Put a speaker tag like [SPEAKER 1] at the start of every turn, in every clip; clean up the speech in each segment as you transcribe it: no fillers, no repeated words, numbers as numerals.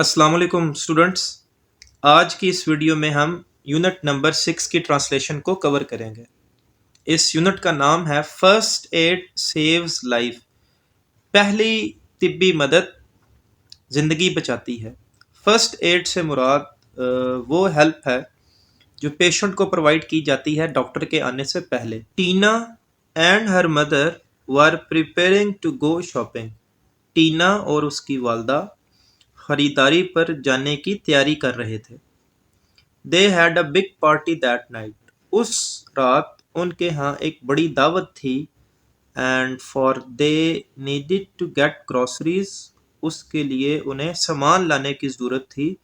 [SPEAKER 1] السلام علیکم اسٹوڈنٹس. آج کی اس ویڈیو میں ہم یونٹ نمبر 6 کی ٹرانسلیشن کو کور کریں گے. اس یونٹ کا نام ہے فرسٹ ایڈ سیوز لائف. پہلی طبی مدد زندگی بچاتی ہے. فرسٹ ایڈ سے مراد وہ ہیلپ ہے جو پیشنٹ کو پرووائڈ کی جاتی ہے ڈاکٹر کے آنے سے پہلے. Tina and her mother were preparing to go shopping. Tina اور اس کی والدہ خریداری پر جانے کی تیاری کر رہے تھے. They had a big party that night. اس رات ان کے ہاں ایک بڑی دعوت تھی. And for they needed to get groceries. اس کے لیے انہیں سامان لانے کی ضرورت تھی.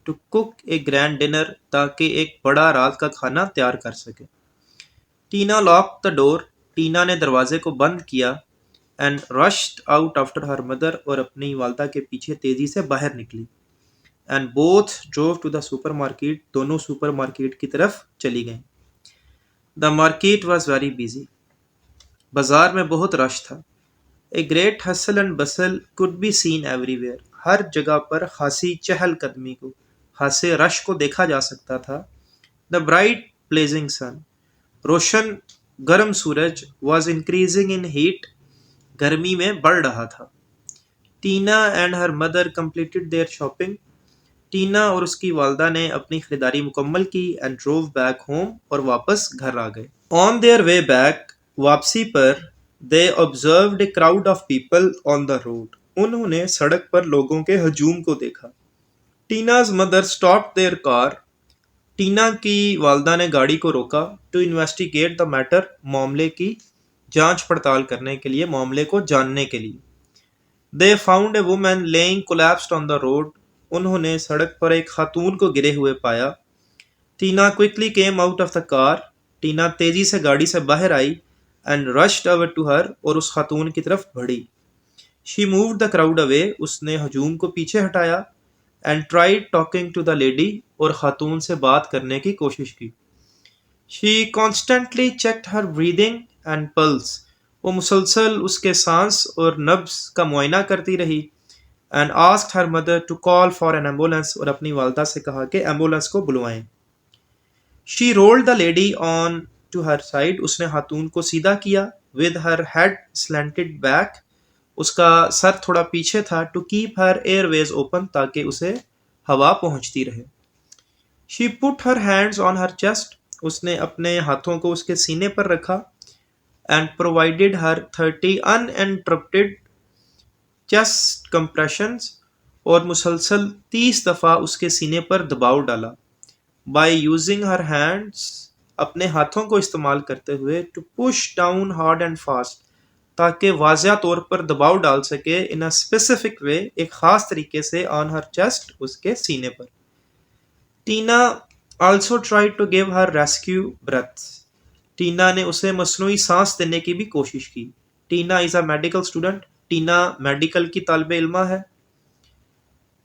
[SPEAKER 1] To cook a grand dinner. تاکہ ایک بڑا رات کا کھانا تیار کر سکے. Tina locked the door. Tina نے دروازے کو بند کیا. And rushed out after her mother. اور اپنی والدہ کے پیچھے تیزی سے باہر نکلی. And both drove to the supermarket. دونوں سپر مارکیٹ کی طرف چلی گئیں. The market was very busy. بازار میں بہت رش تھا. A great hustle and bustle could be seen everywhere. ہر جگہ پر خاصی چہل قدمی کو، خاصے رش کو دیکھا جا سکتا تھا. The bright blazing sun. روشن گرم سورج was increasing in heat. گرمی میں بڑھ رہا تھا. Tina and her mother completed their shopping. Tina اور اس کی والدہ نے اپنی خریداری مکمل کی. and drove back home. اور واپس گھر آ گئے. on their way back. واپسی پر they observed a crowd of people on the road. انہوں نے سڑک پر لوگوں کے ہجوم کو دیکھا. Tina's mother stopped their car. Tina کی والدہ نے گاڑی کو روکا. to investigate the matter. معاملے کی جانچ پڑتال کرنے کے لیے، معاملے کو جاننے کے لیے. they found a woman laying collapsed on the road. انہوں نے سڑک پر ایک خاتون کو گرے ہوئے پایا. Tina quickly came out of the car. Tina تیزی سے گاڑی سے باہر آئی. and rushed over to her. اور اس خاتون کی طرف بڑھی. she moved the crowd away. اس نے ہجوم کو پیچھے ہٹایا. and tried talking to the lady. اور خاتون سے بات کرنے کی کوشش کی. she constantly checked her breathing and pulse. وہ مسلسل اس کے سانس اور نبض کا معائنہ کرتی رہی. and asked her mother to call for an ambulance. اور اپنی والدہ سے کہا کہ ایمبولینس کو بلوائیں. she rolled the lady on to her side. اس نے خاتون کو سیدھا کیا. with her head slanted back. اس کا سر تھوڑا پیچھے تھا. to keep her airways open. تاکہ اسے ہوا پہنچتی رہے. she put her hands on her chest. اس نے اپنے ہاتھوں کو اس کے سینے پر رکھا. and provided her 30 uninterrupted chest compressions. اور مسلسل 30 دفعہ اس کے سینے پر دباؤ ڈالا. by using her hands. اپنے ہاتھوں کو استعمال کرتے ہوئے. to push down hard and fast. تاکہ واضح طور پر دباؤ ڈال سکے. in a specific way. ایک خاص طریقے سے. on her chest. اس کے سینے پر. Tina also tried to give her rescue breaths. Tina نے اسے مصنوعی سانس دینے کی بھی کوشش کی. Tina is a medical student. Tina medical کی طالب علمہ ہے.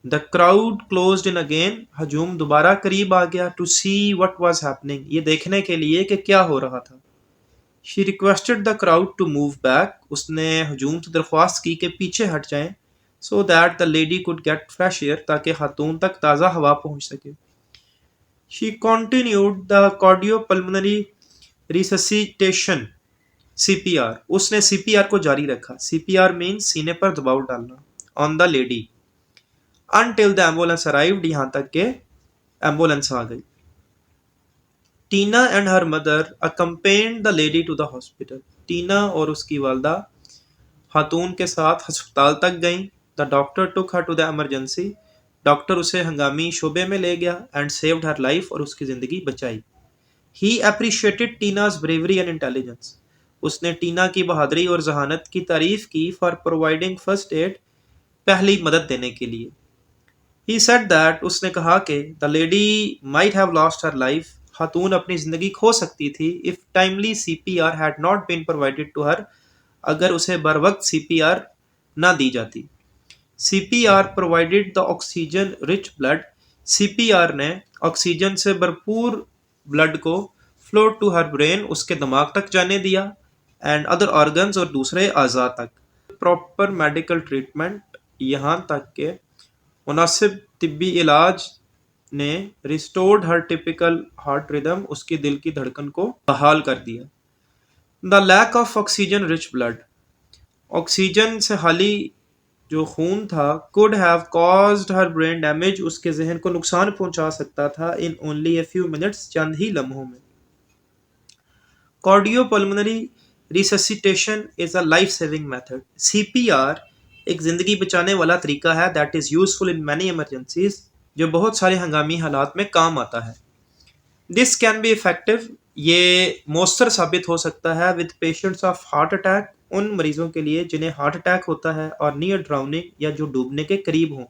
[SPEAKER 1] The crowd closed in again. ہجوم دوبارہ قریب آ گیا. to see what was happening. یہ دیکھنے کے لیے کہ کیا ہو رہا تھا. she requested the crowd to move back. اس نے ہجوم سے درخواست کی کہ پیچھے ہٹ جائیں. so that the lady could get fresh air. تاکہ خاتون تک تازہ ہوا پہنچ سکے. she continued the cardiopulmonary resuscitation. CPR. اس نے CPR کو جاری رکھا. CPR means سینے پر دباؤ ڈالنا. on the lady. until the ambulance arrived. یہاں تک کہ ایمبولینس آ گئی. Tina and her mother accompanied the lady to the hospital. Tina اور اس کی والدہ خاتون کے ساتھ ہسپتال تک گئیں. the doctor took her to the emergency. Doctor اسے ہنگامی شعبے میں لے گیا. and saved her life. اور اس کی زندگی بچائی. he appreciated Tina's bravery and intelligence. اس نے ٹینا کی بہادری اور ذہانت کی تعریف کی. for providing first aid. پہلی مدد دینے کے لیے. he said that. اس نے کہا کہ the lady might have lost her life. خاتون اپنی زندگی کھو سکتی تھی. if timely CPR had not been provided to her. اگر اسے بر وقت CPR نہ دی جاتی. CPR provided the oxygen rich blood. CPR نے آکسیجن سے بھرپور بلڈ کو flow to her brain. اس کے دماغ تک جانے دیا. and other organs. اور دوسرے اعضاء تک. proper medical treatment. یہاں تک کہ مناسب طبی علاج نے ریسٹورڈ ہر ٹپیکل ہارٹ ردم، اس کی دل کی دھڑکن کو بحال کر دیا. The lack of oxygen rich blood, oxygen سے خالی جو خون تھا could have caused her brain damage، اس کے ذہن کو نقصان پہنچا سکتا تھا in only a few minutes، چند ہی لمحوں میں. Cardiopulmonary resuscitation is a life saving method. C P R ایک زندگی بچانے والا طریقہ ہے that is useful in many emergencies, جو بہت سارے ہنگامی حالات میں کام آتا ہے. دس کین بی افیکٹو، یہ مؤثر ثابت ہو سکتا ہے with patients of heart attack, ان مریضوں کے لیے جنہیں ہارٹ اٹیک ہوتا ہے، اور نیئر ڈراؤننگ، یا جو ڈوبنے کے قریب ہوں.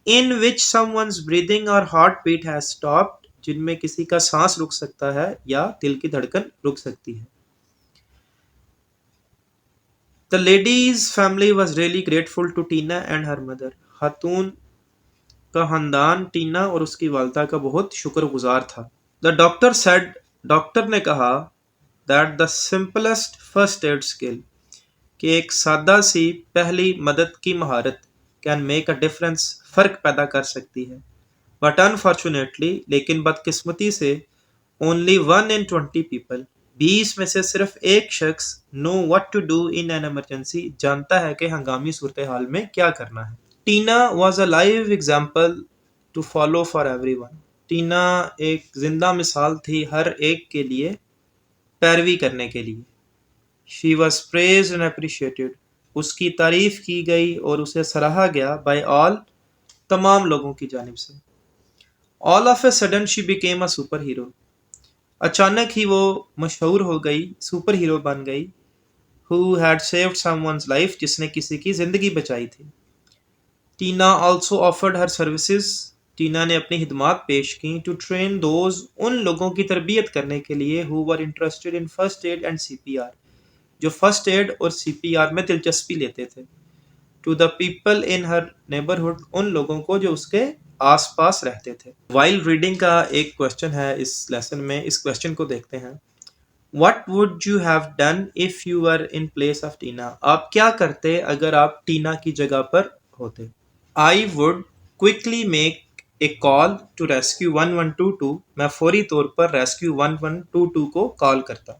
[SPEAKER 1] ان وچ سم ونز بریدنگ اور ہارٹ بیٹ ہیز اسٹاپڈ، جن میں کسی کا سانس رک سکتا ہے یا دل کی دھڑکن رک سکتی ہے. The lady's family was really grateful to Tina and her mother. خاتون کا خاندان ٹینا اور اس کی والدہ کا بہت شکر گزار تھا. The doctor said، ڈاکٹر نے کہا that the simplest first aid skill، کہ ایک سادہ سی پہلی مدد کی مہارت can make a difference، فرق پیدا کر سکتی ہے. But unfortunately، لیکن بدقسمتی سے only 1 in 20 people، 20 میں سے صرف ایک شخص know what to do in an emergency، جانتا ہے کہ ہنگامی صورتحال میں کیا کرنا ہے. Tina was a live example to follow for everyone. Tina ایک زندہ مثال تھی ہر ایک کے لیے پیروی کرنے کے لیے. She was praised and appreciated، اس کی تعریف کی گئی اور اسے سراہا گیا by all، تمام لوگوں کی جانب سے. All of a sudden she became a superhero، اچانک ہی وہ مشہور ہو گئی، سپر ہیرو بن گئی. Who had saved someone's life، جس نے کسی کی زندگی بچائی تھی. Tina also offered her services، Tina نے اپنی خدمات پیش کیں to train those، ان لوگوں کی تربیت کرنے کے لیے who were interested in first aid and CPR، جو فرسٹ ایڈ اور سی پی آر میں دلچسپی لیتے تھے. to the people in her neighborhood، ان لوگوں کو جو اس کے آس پاس رہتے تھے. while reading کا ایک کوشچن ہے اس لیسن میں، اس کوشچن کو دیکھتے ہیں. what would you have done if you were in place of Tina، آپ کیا کرتے اگر آپ ٹینا کی جگہ پر ہوتے. I would quickly make a call to rescue 1122، میں فوری طور پر rescue 1122 کو کال کرتا.